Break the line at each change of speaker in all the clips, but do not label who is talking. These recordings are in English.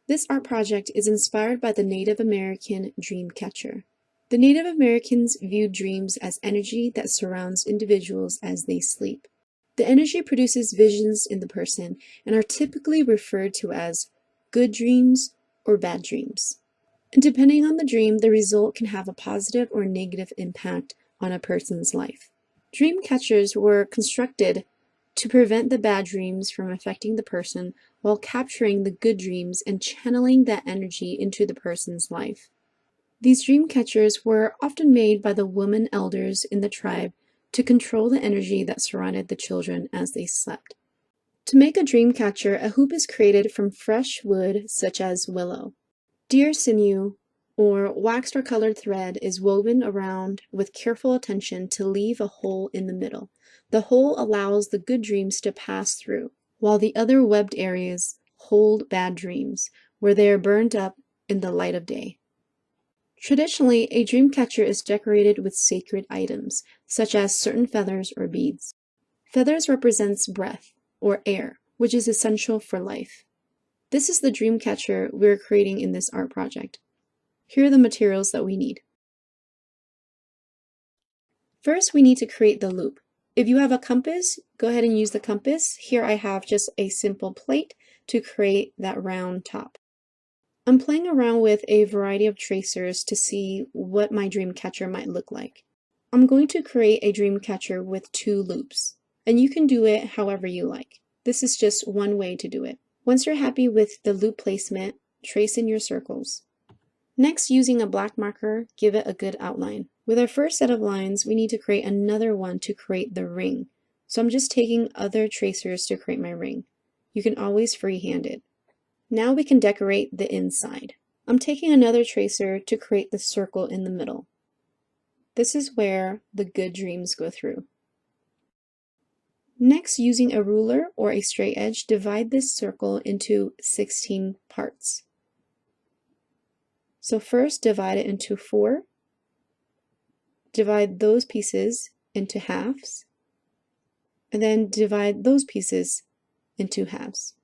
This art project is inspired by the Native American dream catcher. The Native Americans viewed dreams as energy that surrounds individuals as they sleep. The energy produces visions in the person and are typically referred to as good dreams or bad dreams. And depending on the dream, the result can have a positive or negative impact on a person's life. Dream catchers were constructed to prevent the bad dreams from affecting the person while capturing the good dreams and channeling that energy into the person's life. These dream catchers were often made by the women elders in the tribe to control the energy that surrounded the children as they slept. To make a dream catcher, a hoop is created from fresh wood such as willow. Deer sinew or waxed or colored thread is woven around with careful attention to leave a hole in the middle. The hole allows the good dreams to pass through, while the other webbed areas hold bad dreams, where they are burned up in the light of day. Traditionally, a dream catcher is decorated with sacred items, such as certain feathers or beads. Feathers represents breath, or air, which is essential for life. This is the dream catcher we're creating in this art project. Here are the materials that we need. First, we need to create the loop. If you have a compass, go ahead and use the compass. Here I have just a simple plate to create that round top. I'm playing around with a variety of tracers to see what my dream catcher might look like. I'm going to create a dream catcher with 2 loops, and you can do it however you like. This is just one way to do it. Once you're happy with the loop placement, trace in your circles. Next, using a black marker, give it a good outline. With our first set of lines, we need to create another one to create the ring. So I'm just taking other tracers to create my ring. You can always freehand it. Now we can decorate the inside. I'm taking another tracer to create the circle in the middle. This is where the good dreams go through. Next, using a ruler or a straight edge, divide this circle into 16 parts. So first divide it into 4. Divide those pieces into halves. And then divide those pieces into halves.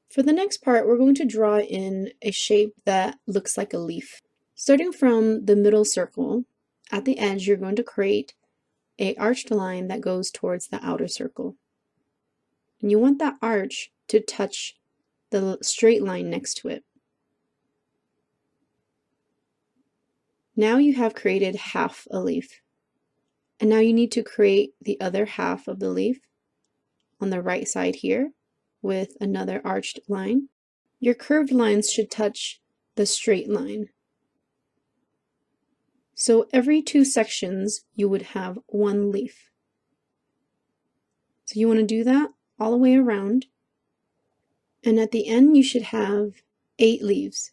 For the next part, we're going to draw in a shape that looks like a leaf. Starting from the middle circle, at the edge, you're going to create an arched line that goes towards the outer circle. And you want that arch to touch the straight line next to it. Now you have created half a leaf. And now you need to create the other half of the leaf on the right side here with another arched line. Your curved lines should touch the straight line. So every 2 sections you would have 1 leaf. So you want to do that all the way around. And at the end you should have 8 leaves.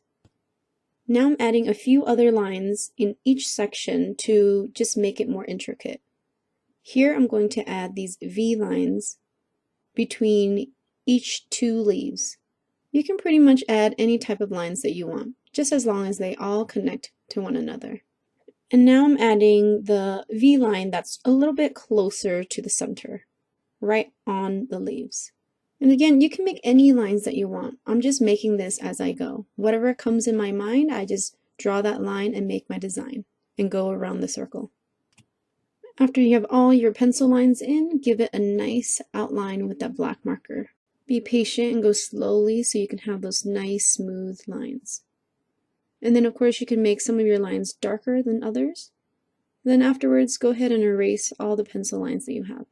Now I'm adding a few other lines in each section to just make it more intricate. Here I'm going to add these V lines between each 2 leaves. You can pretty much add any type of lines that you want, just as long as they all connect to one another. And now I'm adding the V line that's a little bit closer to the center, right on the leaves. And again, you can make any lines that you want. I'm just making this as I go. Whatever comes in my mind, I just draw that line and make my design and go around the circle. After you have all your pencil lines in, give it a nice outline with that black marker. Be patient and go slowly so you can have those nice smooth lines. And then of course you can make some of your lines darker than others. Then afterwards, go ahead and erase all the pencil lines that you have.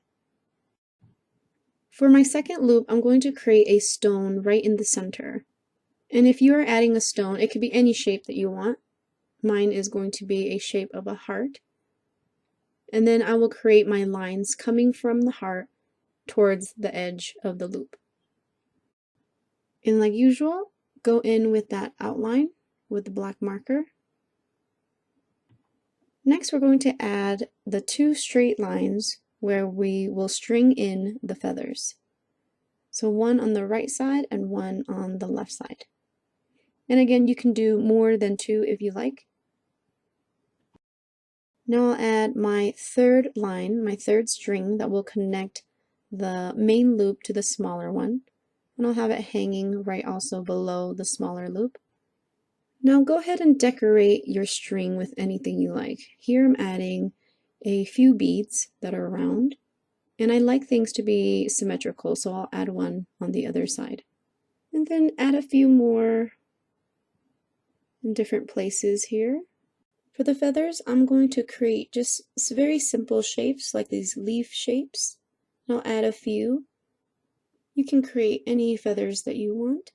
For my second loop, I'm going to create a stone right in the center. And if you are adding a stone, it could be any shape that you want. Mine is going to be a shape of a heart. And then I will create my lines coming from the heart towards the edge of the loop. And like usual, go in with that outline with the black marker. Next, we're going to add the 2 straight lines where we will string in the feathers. So one on the right side and one on the left side. And again, you can do more than 2 if you like. Now I'll add my 3rd line, my 3rd string that will connect the main loop to the smaller one. And I'll have it hanging right also below the smaller loop. Now go ahead and decorate your string with anything you like. Here I'm adding a few beads that are round, and I like things to be symmetrical, so I'll add one on the other side. And then add a few more in different places here. For the feathers, I'm going to create just very simple shapes like these leaf shapes. I'll add a few. You can create any feathers that you want.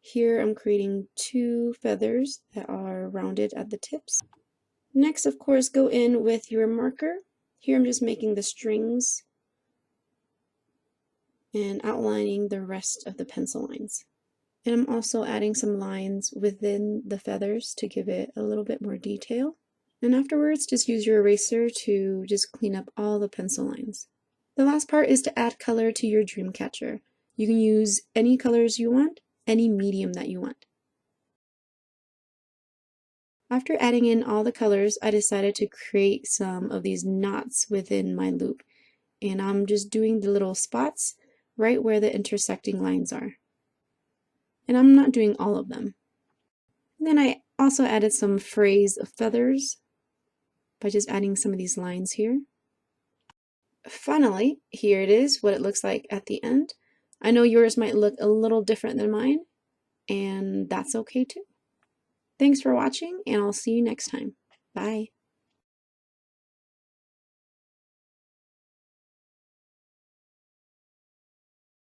Here I'm creating 2 feathers that are rounded at the tips. Next, of course, go in with your marker. Here I'm just making the strings and outlining the rest of the pencil lines. And I'm also adding some lines within the feathers to give it a little bit more detail. And afterwards, just use your eraser to just clean up all the pencil lines. The last part is to add color to your dream catcher. You can use any colors you want, any medium that you want. After adding in all the colors, I decided to create some of these knots within my loop. And I'm just doing the little spots right where the intersecting lines are. And I'm not doing all of them. And then I also added some phrase of feathers by just adding some of these lines here. Finally, here it is, what it looks like at the end. I know yours might look a little different than mine, and that's okay too. Thanks for watching, and I'll see you next time. Bye.